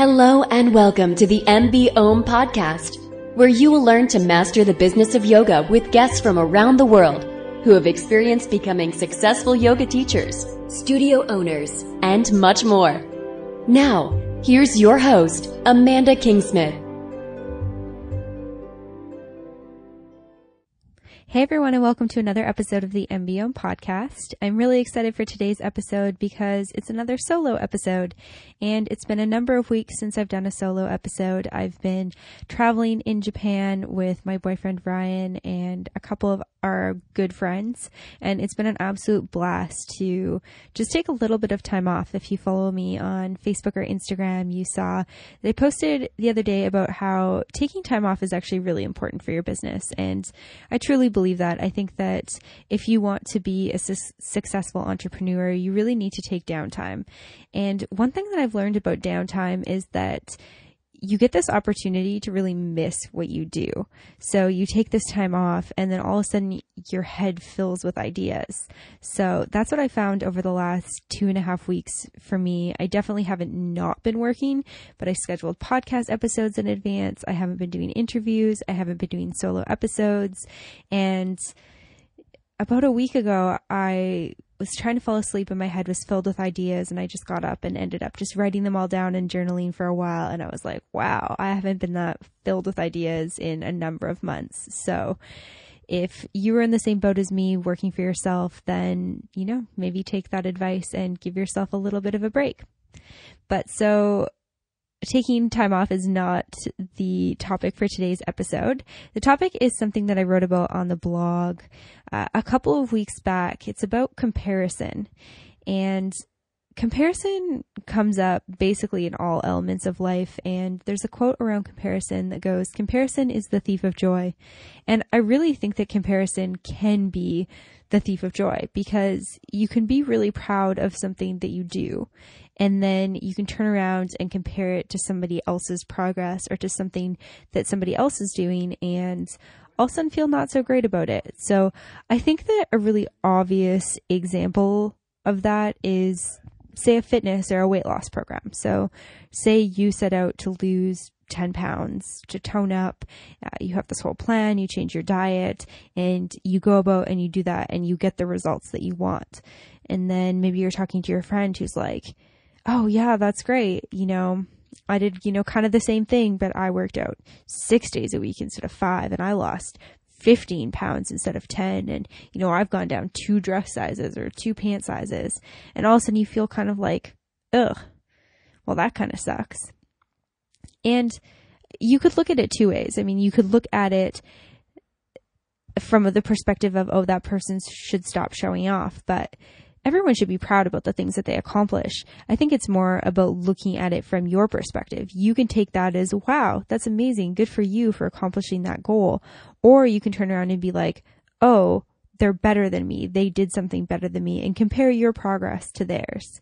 Hello and welcome to the MB Om podcast, where you will learn to master the business of yoga with guests from around the world who have experienced becoming successful yoga teachers, studio owners, and much more. Now, here's your host, Amanda Kingsmith. Hey everyone, and welcome to another episode of the MB Om podcast. I'm really excited for today's episode because it's another solo episode, and it's been a number of weeks since I've done a solo episode. I've been traveling in Japan with my boyfriend Ryan and a couple of our good friends, and it's been an absolute blast to just take a little bit of time off. If you follow me on Facebook or Instagram, you saw they posted the other day about how taking time off is actually really important for your business, and I truly believe that. I think that if you want to be a successful entrepreneur, you really need to take downtime. And one thing that I've learned about downtime is that you get this opportunity to really miss what you do. So you take this time off and then all of a sudden your head fills with ideas. So that's what I found over the last 2.5 weeks for me. I definitely haven't not been working, but I scheduled podcast episodes in advance. I haven't been doing interviews. I haven't been doing solo episodes. And about a week ago, I was trying to fall asleep and my head was filled with ideas, and I just got up and ended up just writing them all down and journaling for a while. And I was like, wow, I haven't been that filled with ideas in a number of months. So if you were in the same boat as me working for yourself, then, maybe take that advice and give yourself a little bit of a break. But so taking time off is not the topic for today's episode. The topic is something that I wrote about on the blog a couple of weeks back. It's about comparison. And comparison comes up basically in all elements of life. And there's a quote around comparison that goes, "Comparison is the thief of joy." And I really think that comparison can be the thief of joy, because you can be really proud of something that you do, and then you can turn around and compare it to somebody else's progress or to something that somebody else is doing, and all of a sudden feel not so great about it. So I think that a really obvious example of that is, say, a fitness or a weight loss program. So say you set out to lose 10 pounds, to tone up, you have this whole plan, you change your diet, and you go about and you do that and you get the results that you want. And then maybe you're talking to your friend who's like, "Oh yeah, that's great. I did, kind of the same thing, but I worked out 6 days a week instead of 5, and I lost 15 pounds instead of 10. And, I've gone down 2 dress sizes or 2 pant sizes." And all of a sudden you feel kind of like, ugh, well, that kind of sucks. And you could look at it 2 ways. I mean, you could look at it from the perspective of, oh, that person should stop showing off, but everyone should be proud about the things that they accomplish. I think it's more about looking at it from your perspective. You can take that as, wow, that's amazing. Good for you for accomplishing that goal. Or you can turn around and be like, oh, they're better than me. They did something better than me, and compare your progress to theirs.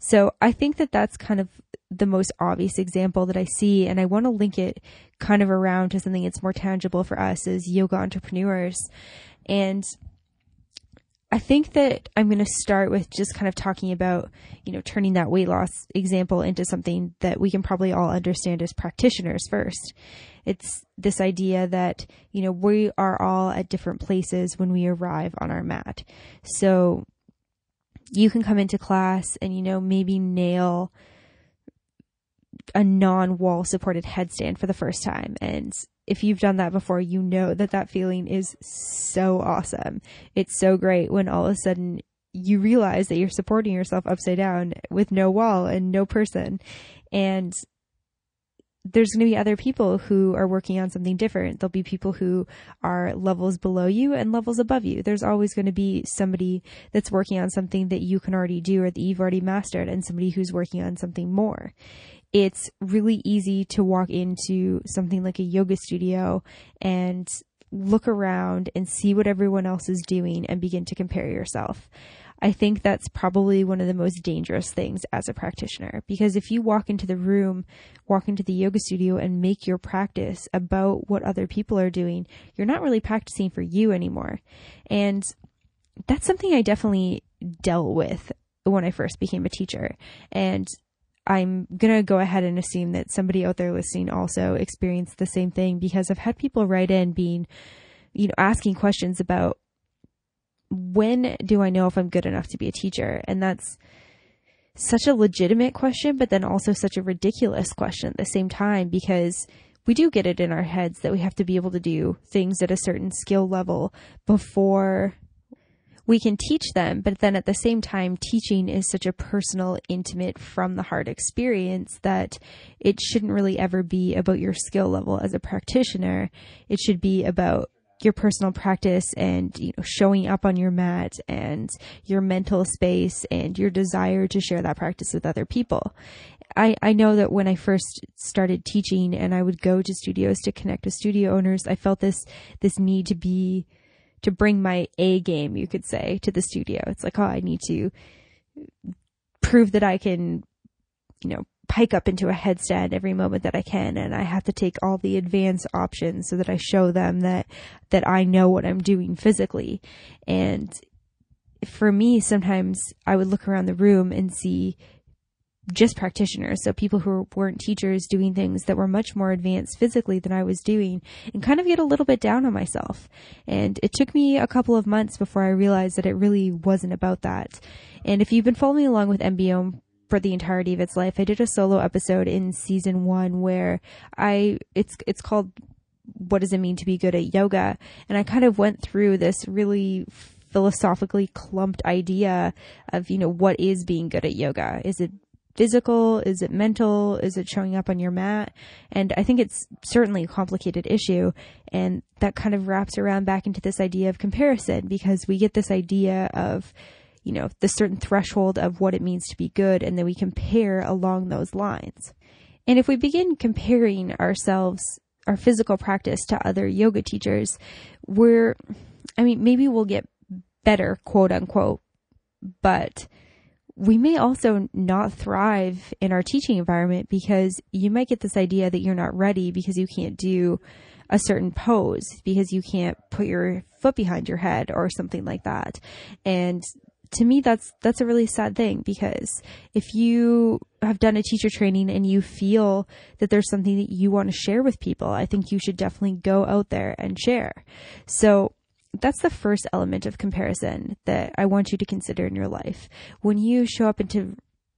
So I think that that's kind of the most obvious example that I see, and I want to link it kind of around to something that's more tangible for us as yoga entrepreneurs. And I think that I'm going to start with just kind of talking about, turning that weight loss example into something that we can probably all understand as practitioners first. It's this idea that, we are all at different places when we arrive on our mat. So you can come into class and, maybe nail a non-wall supported headstand for the first time. And if you've done that before, you know that feeling is so awesome. It's so great when all of a sudden you realize that you're supporting yourself upside down with no wall and no person. And there's going to be other people who are working on something different. There'll be people who are levels below you and levels above you. There's always going to be somebody that's working on something that you can already do or that you've already mastered, and somebody who's working on something more. It's really easy to walk into something like a yoga studio and look around and see what everyone else is doing and begin to compare yourself. I think that's probably one of the most dangerous things as a practitioner, because if you walk into the yoga studio and make your practice about what other people are doing, you're not really practicing for you anymore. And that's something I definitely dealt with when I first became a teacher. And I'm going to go ahead and assume that somebody out there listening also experienced the same thing, because I've had people write in asking questions about, when do I know if I'm good enough to be a teacher? And that's such a legitimate question, but then also such a ridiculous question at the same time, because we do get it in our heads that we have to be able to do things at a certain skill level before we can teach them. But then at the same time, teaching is such a personal, intimate, from the heart experience that it shouldn't really ever be about your skill level as a practitioner. It should be about your personal practice and, showing up on your mat and your mental space and your desire to share that practice with other people. I know that when I first started teaching and I would go to studios to connect with studio owners, I felt this need to bring my A game, you could say, to the studio. It's like, I need to prove that I can, pike up into a headstand every moment that I can. And I have to take all the advanced options so that I show them that I know what I'm doing physically. And for me, sometimes I would look around the room and see just practitioners, so people who weren't teachers, doing things that were much more advanced physically than I was doing, and kind of get a little bit down on myself. And it took me a couple of months before I realized that it really wasn't about that. And if you've been following along with MBO for the entirety of its life, I did a solo episode in season 1 where it's called What Does It Mean to Be Good at Yoga? And I kind of went through this really philosophically clumped idea of, what is being good at yoga? Is it physical? Is it mental? Is it showing up on your mat? And I think it's certainly a complicated issue. And that kind of wraps around back into this idea of comparison, because we get this idea of, the certain threshold of what it means to be good. And then we compare along those lines. And if we begin comparing ourselves, our physical practice, to other yoga teachers, maybe we'll get better, quote unquote, but we may also not thrive in our teaching environment, because you might get this idea that you're not ready because you can't do a certain pose, because you can't put your foot behind your head or something like that. And to me, that's a really sad thing, because if you have done a teacher training and you feel that there's something that you want to share with people, I think you should definitely go out there and share. So that's the first element of comparison that I want you to consider in your life. When you show up into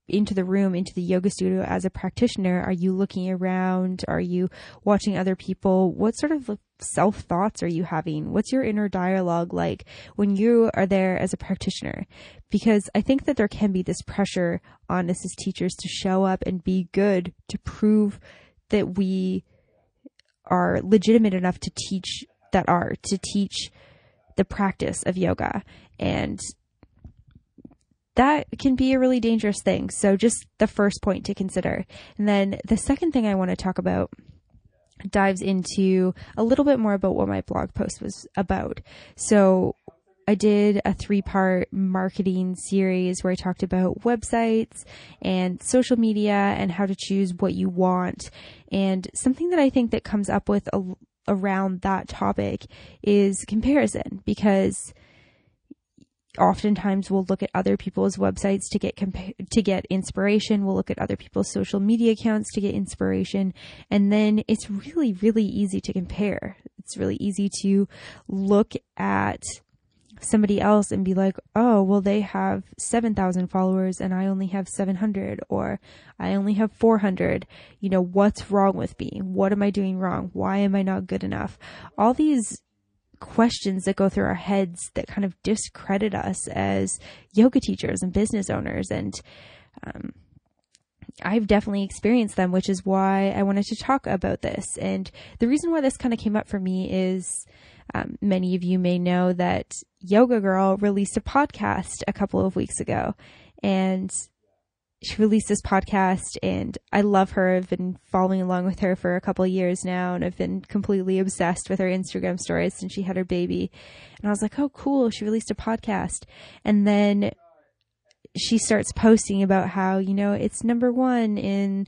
the room, into the yoga studio as a practitioner, are you looking around? Are you watching other people? What sort of self-thoughts are you having? What's your inner dialogue like when you are there as a practitioner? Because I think that there can be this pressure on us as teachers to show up and be good, to prove that we are legitimate enough to teach that art, to teach the practice of yoga. And that can be a really dangerous thing. So just the first point to consider. And then the second thing I want to talk about dives into a little bit more about what my blog post was about. So I did a 3-part marketing series where I talked about websites and social media and how to choose what you want. And something that I think that comes up with around that topic is comparison, because oftentimes we'll look at other people's websites to get inspiration. We'll look at other people's social media accounts to get inspiration. And then it's really, really easy to compare. It's really easy to look at somebody else and be like, oh, well, they have 7,000 followers and I only have 700, or I only have 400. What's wrong with me? What am I doing wrong? Why am I not good enough? All these questions that go through our heads that kind of discredit us as yoga teachers and business owners. And I've definitely experienced them, which is why I wanted to talk about this. And the reason why this kind of came up for me is many of you may know that Yoga Girl released a podcast a couple of weeks ago, and she released this podcast, and I love her. I've been following along with her for a couple of years now, and I've been completely obsessed with her Instagram stories since she had her baby. And I was like, oh, cool, she released a podcast. And then she starts posting about how, it's number 1 in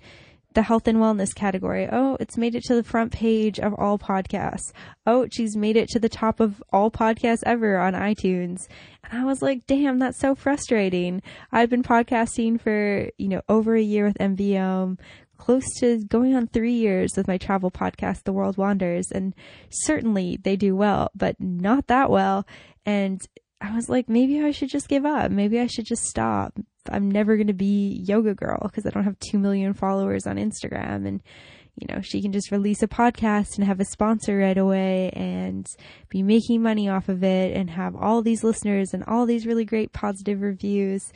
the health and wellness category. Oh, it's made it to the front page of all podcasts. Oh, she's made it to the top of all podcasts ever on iTunes. And I was like, damn, that's so frustrating. I've been podcasting for, over a year with MBOM, close to going on 3 years with my travel podcast, The World Wanders. And certainly they do well, but not that well. And I was like, maybe I should just give up. Maybe I should just stop. I'm never going to be Yoga Girl because I don't have 2 million followers on Instagram. And, she can just release a podcast and have a sponsor right away and be making money off of it and have all these listeners and all these really great positive reviews.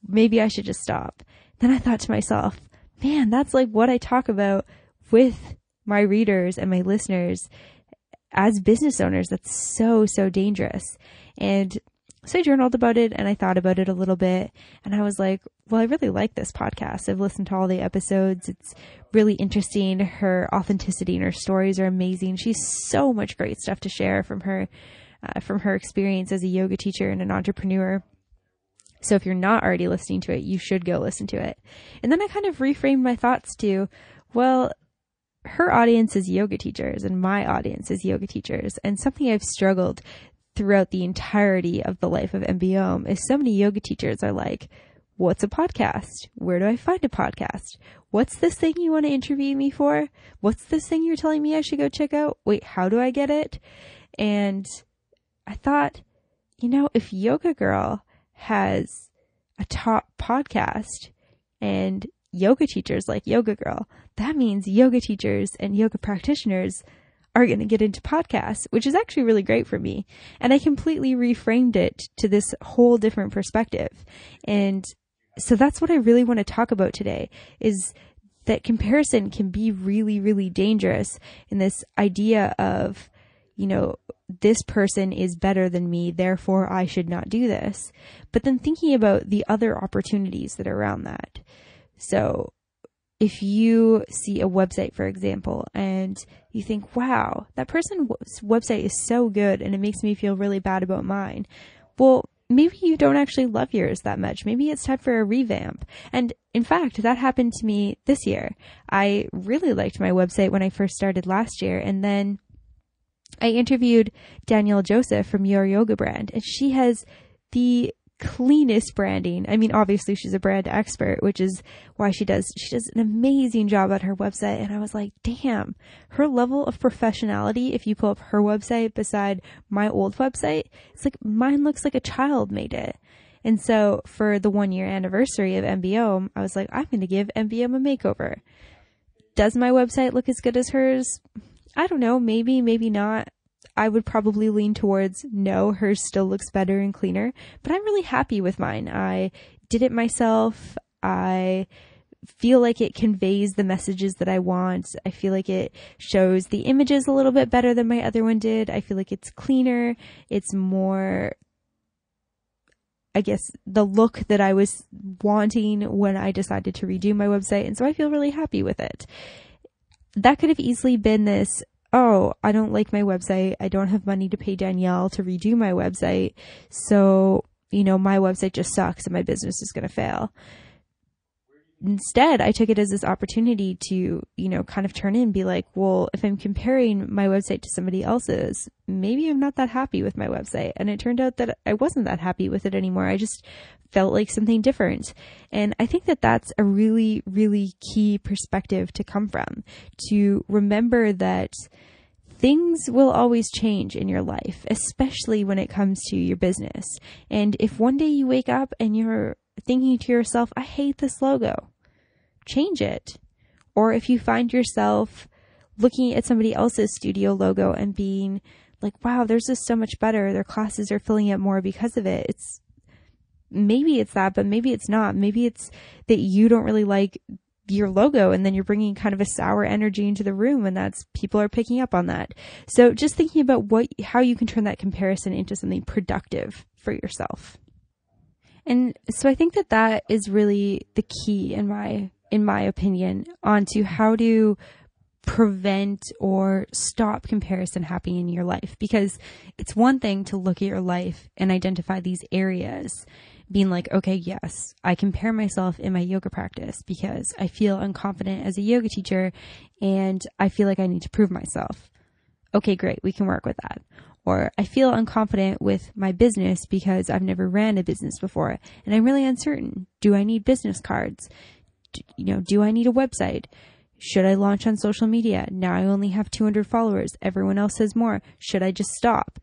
Maybe I should just stop. Then I thought to myself, man, that's like what I talk about with my readers and my listeners as business owners. That's so, so dangerous. And so I journaled about it and I thought about it a little bit and I was like, well, I really like this podcast. I've listened to all the episodes. It's really interesting. Her authenticity and her stories are amazing. She's so much great stuff to share from her experience as a yoga teacher and an entrepreneur. So if you're not already listening to it, you should go listen to it. And then I kind of reframed my thoughts to, well, her audience is yoga teachers and my audience is yoga teachers. And something I've struggled throughout the entirety of the life of MBOM is so many yoga teachers are like, what's a podcast? Where do I find a podcast? What's this thing you want to interview me for? What's this thing you're telling me I should go check out? Wait, how do I get it? And I thought, if Yoga Girl has a top podcast and yoga teachers like Yoga Girl, that means yoga teachers and yoga practitioners are going to get into podcasts, which is actually really great for me. And I completely reframed it to this whole different perspective. And so that's what I really want to talk about today, is that comparison can be really, really dangerous in this idea of, this person is better than me, therefore I should not do this. But then thinking about the other opportunities that are around that. So if you see a website, for example, and you think, wow, that person's website is so good and it makes me feel really bad about mine. Well, maybe you don't actually love yours that much. Maybe it's time for a revamp. And in fact, that happened to me this year. I really liked my website when I first started last year. And then I interviewed Danielle Joseph from Your Yoga Brand, and she has the cleanest branding. I mean, obviously she's a brand expert, which is why she does an amazing job at her website. And I was like, damn, her level of professionality, if you pull up her website beside my old website, it's like mine looks like a child made it. And so for the 1 year anniversary of MBOM, I was like, I'm going to give MBOM a makeover. Does my website look as good as hers? I don't know. Maybe, maybe not. I would probably lean towards no, hers still looks better and cleaner, but I'm really happy with mine. I did it myself. I feel like it conveys the messages that I want. I feel like it shows the images a little bit better than my other one did. I feel like it's cleaner. It's more, I guess, the look that I was wanting when I decided to redo my website. And so I feel really happy with it. That could have easily been this, oh, I don't like my website. I don't have money to pay Danielle to redo my website. So, my website just sucks and my business is going to fail. Instead, I took it as this opportunity to, kind of turn in and be like, well, if I'm comparing my website to somebody else's, maybe I'm not that happy with my website. And it turned out that I wasn't that happy with it anymore. I just felt like something different. And I think that that's a really, really key perspective to come from, to remember that things will always change in your life, especially when it comes to your business. And if one day you wake up and you're thinking to yourself, I hate this logo, change it. Or if you find yourself looking at somebody else's studio logo and being like, wow, theirs is so much better. Their classes are filling up more because of it. Maybe it's that, but maybe it's not. Maybe it's that you don't really like your logo and then you're bringing kind of a sour energy into the room, and that's, people are picking up on that. So just thinking about how you can turn that comparison into something productive for yourself. And so I think that is really the key in my opinion onto how to prevent or stop comparison happening in your life. Because it's one thing to look at your life and identify these areas being like, okay, yes, I compare myself in my yoga practice because I feel unconfident as a yoga teacher and I feel like I need to prove myself. Okay, great. We can work with that. Or I feel unconfident with my business because I've never ran a business before and I'm really uncertain. Do I need business cards? Do I need a website? Should I launch on social media? Now I only have 200 followers. Everyone else has more. Should I just stop?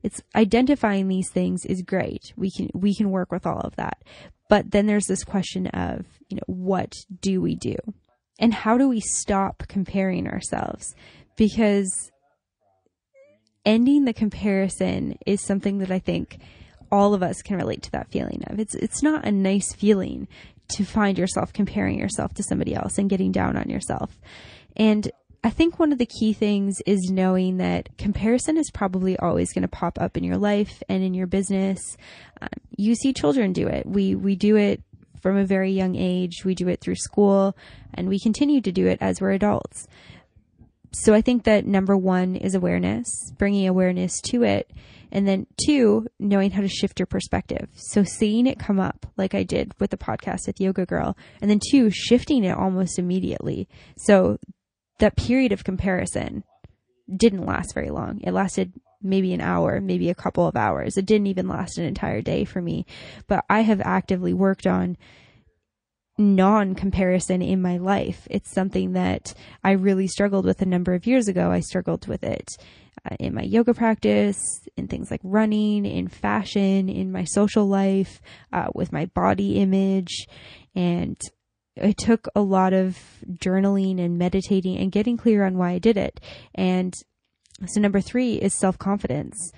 It's identifying these things is great. We can work with all of that. But then there's this question of, what do we do? And how do we stop comparing ourselves? Because ending the comparison is something that I think all of us can relate to that feeling of. It's not a nice feeling to find yourself comparing yourself to somebody else and getting down on yourself. And I think one of the key things is knowing that comparison is probably always going to pop up in your life and in your business. You see children do it. We do it from a very young age. We do it through school and we continue to do it as we're adults. So I think that number one is awareness, bringing awareness to it. And then 2, knowing how to shift your perspective. So seeing it come up like I did with the podcast with Yoga Girl. And then 2, shifting it almost immediately. So that period of comparison didn't last very long. It lasted maybe an hour, maybe a couple of hours. It didn't even last an entire day for me. But I have actively worked on non-comparison in my life. It's something that I really struggled with a number of years ago. I struggled with it in my yoga practice, in things like running, in fashion, in my social life, with my body image. And it took a lot of journaling and meditating and getting clear on why I did it. And so number 3 is self-confidence.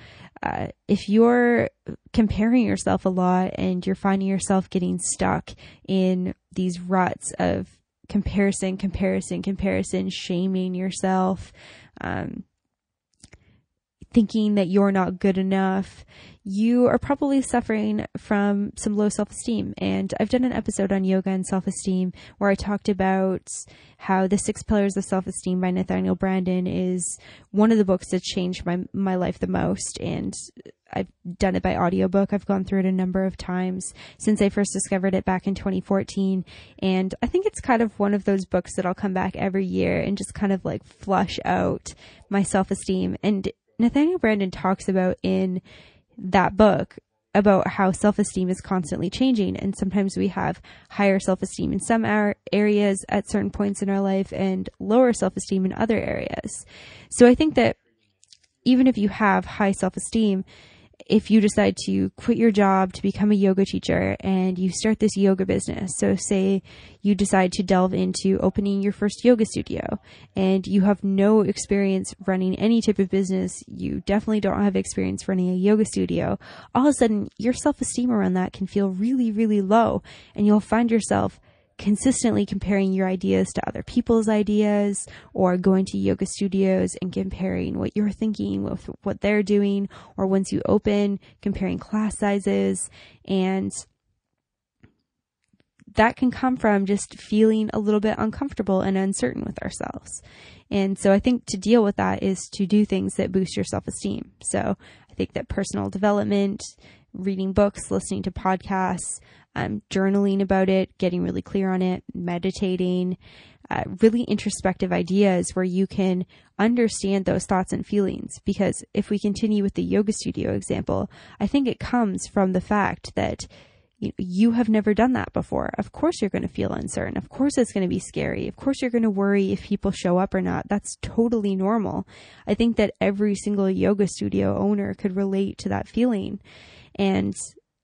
If you're comparing yourself a lot and you're finding yourself getting stuck in these ruts of comparison, shaming yourself, thinking that you're not good enough, you are probably suffering from some low self-esteem. And I've done an episode on yoga and self-esteem where I talked about how The 6 Pillars of Self-Esteem by Nathaniel Branden is one of the books that changed my life the most. And I've done it by audiobook. I've gone through it a number of times since I first discovered it back in 2014. And I think it's kind of one of those books that I'll come back every year and just kind of like flush out my self-esteem. And Nathaniel Branden talks about in that book about how self-esteem is constantly changing. And sometimes we have higher self-esteem in some areas at certain points in our life and lower self-esteem in other areas. So I think that even if you have high self-esteem, if you decide to quit your job to become a yoga teacher and you start this yoga business, so say you decide to delve into opening your first yoga studio and you have no experience running any type of business, you definitely don't have experience running a yoga studio, all of a sudden your self-esteem around that can feel really, really low, and you'll find yourself consistently comparing your ideas to other people's ideas, or going to yoga studios and comparing what you're thinking with what they're doing, or once you open, comparing class sizes. And that can come from just feeling a little bit uncomfortable and uncertain with ourselves. And so I think to deal with that is to do things that boost your self-esteem. So I think that personal development, reading books, listening to podcasts, journaling about it, getting really clear on it, meditating, really introspective ideas where you can understand those thoughts and feelings. Because if we continue with the yoga studio example, I think it comes from the fact that you have never done that before. Of course you're going to feel uncertain. Of course it's going to be scary. Of course you're going to worry if people show up or not. That's totally normal. I think that every single yoga studio owner could relate to that feeling. And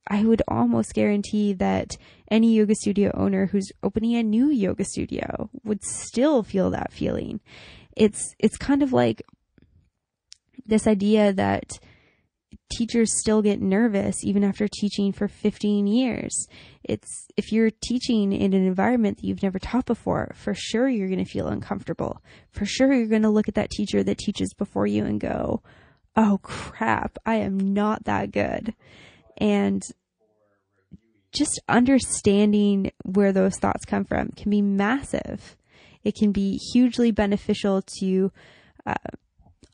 I would almost guarantee that any yoga studio owner who's opening a new yoga studio would still feel that feeling. It's kind of like this idea that teachers still get nervous even after teaching for 15 years. It's if you're teaching in an environment that you've never taught before, for sure you're going to feel uncomfortable. For sure you're going to look at that teacher that teaches before you and go, oh crap, I am not that good. And just understanding where those thoughts come from can be massive. It can be hugely beneficial to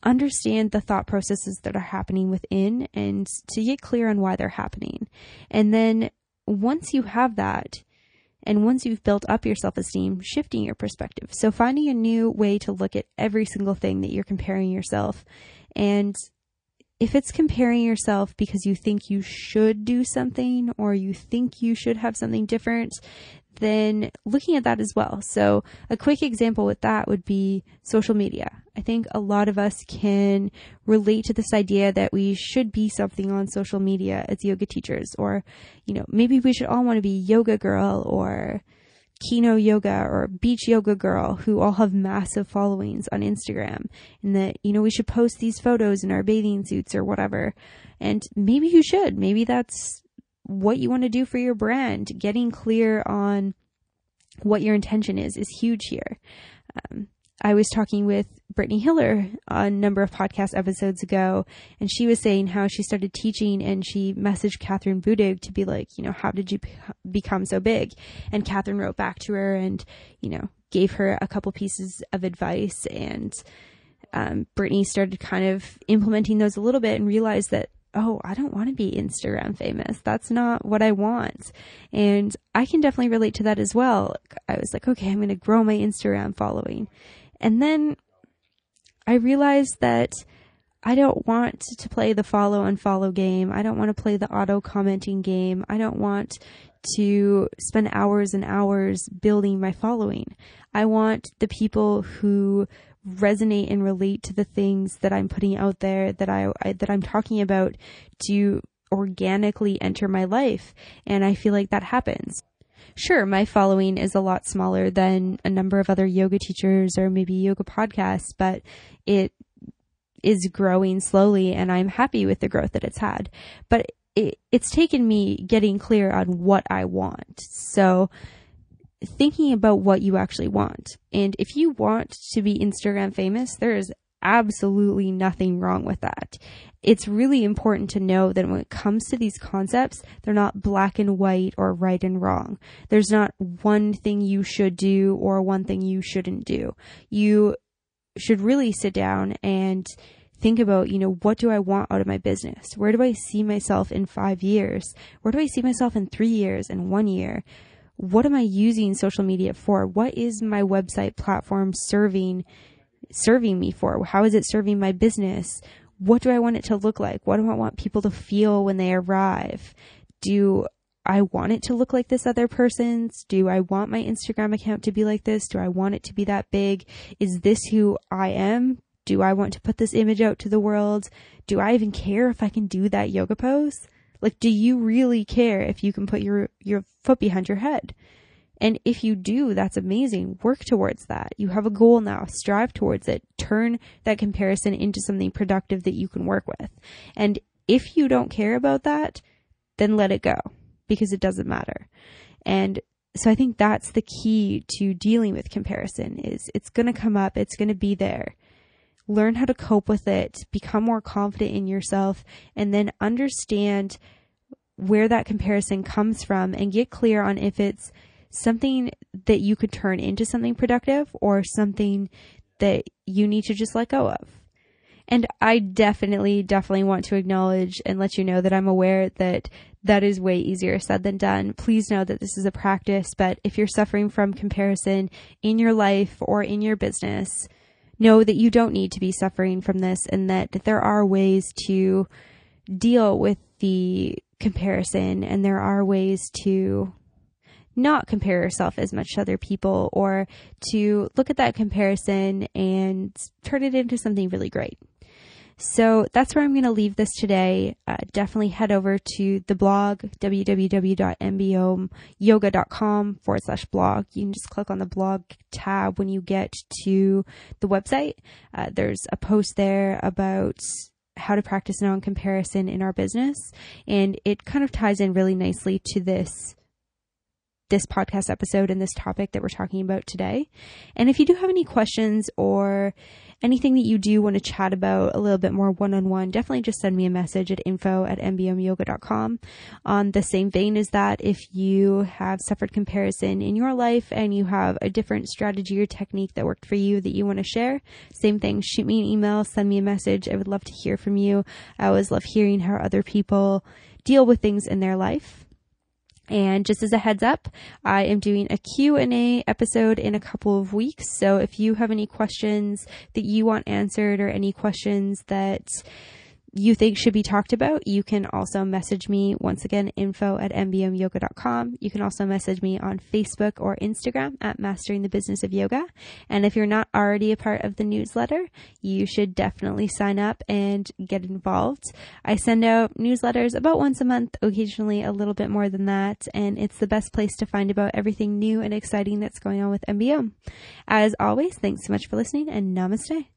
understand the thought processes that are happening within and to get clear on why they're happening. And then once you have that, and once you've built up your self-esteem, shifting your perspective. So finding a new way to look at every single thing that you're comparing yourself. And if it's comparing yourself because you think you should do something or you think you should have something different, then looking at that as well. So a quick example with that would be social media. I think a lot of us can relate to this idea that we should be something on social media as yoga teachers, or, maybe we should all want to be yoga girl or Kino yoga or beach yoga girl, who all have massive followings on Instagram, and that, we should post these photos in our bathing suits or whatever. And maybe you should, maybe that's what you want to do for your brand. Getting clear on what your intention is huge here. I was talking with Brittany Hiller on a number of podcast episodes ago, and she was saying how she started teaching and she messaged Catherine Budig to be like, how did you become so big? And Catherine wrote back to her and, gave her a couple pieces of advice, and Brittany started kind of implementing those a little bit and realized that, oh, I don't want to be Instagram famous. That's not what I want. And I can definitely relate to that as well. I was like, okay, I'm going to grow my Instagram following. And then I realized that I don't want to play the follow unfollow game. I don't want to play the auto commenting game. I don't want to spend hours and hours building my following. I want the people who resonate and relate to the things that I'm putting out there, that I'm talking about, to organically enter my life. And I feel like that happens. Sure, my following is a lot smaller than a number of other yoga teachers or maybe yoga podcasts, but it is growing slowly and I'm happy with the growth that it's had. But it's taken me getting clear on what I want. So thinking about what you actually want. And if you want to be Instagram famous, there is absolutely nothing wrong with that. It's really important to know that when it comes to these concepts, they're not black and white or right and wrong. There's not one thing you should do or one thing you shouldn't do. You should really sit down and think about, what do I want out of my business? Where do I see myself in 5 years? Where do I see myself in 3 years and 1 year? What am I using social media for? What is my website platform serving me for? How is it serving my business? What do I want it to look like? What do I want people to feel when they arrive? Do I want it to look like this other person's? Do I want my Instagram account to be like this? Do I want it to be that big? Is this who I am? Do I want to put this image out to the world? Do I even care if I can do that yoga pose? Like, do you really care if you can put your foot behind your head? And if you do, that's amazing. Work towards that. You have a goal now. Strive towards it. Turn that comparison into something productive that you can work with. And if you don't care about that, then let it go, because it doesn't matter. And so I think that's the key to dealing with comparison. Is it's going to come up. It's going to be there. Learn how to cope with it, become more confident in yourself, and then understand where that comparison comes from and get clear on if it's something that you could turn into something productive or something that you need to just let go of. And I definitely want to acknowledge and let you know that I'm aware that that is way easier said than done. Please know that this is a practice, but if you're suffering from comparison in your life or in your business, know that you don't need to be suffering from this, and that there are ways to deal with the comparison, and there are ways to not compare yourself as much to other people, or to look at that comparison and turn it into something really great. So that's where I'm going to leave this today. Definitely head over to the blog, www.mbomyoga.com/blog. You can just click on the blog tab when you get to the website. There's a post there about how to practice non-comparison in our business. And it kind of ties in really nicely to this podcast episode and this topic that we're talking about today. And if you do have any questions or anything that you do want to chat about a little bit more one-on-one, definitely just send me a message at info@mbomyoga.com. On the same vein as that, if you have suffered comparison in your life and you have a different strategy or technique that worked for you that you want to share, same thing, shoot me an email, send me a message. I would love to hear from you. I always love hearing how other people deal with things in their life. And just as a heads up, I am doing a Q&A episode in a couple of weeks. So if you have any questions that you want answered or any questions that you think should be talked about, you can also message me. Once again, info@mbomyoga.com. You can also message me on Facebook or Instagram at Mastering the Business of Yoga. And if you're not already a part of the newsletter, you should definitely sign up and get involved. I send out newsletters about once a month, occasionally a little bit more than that. And it's the best place to find about everything new and exciting that's going on with MBO. As always, thanks so much for listening, and namaste.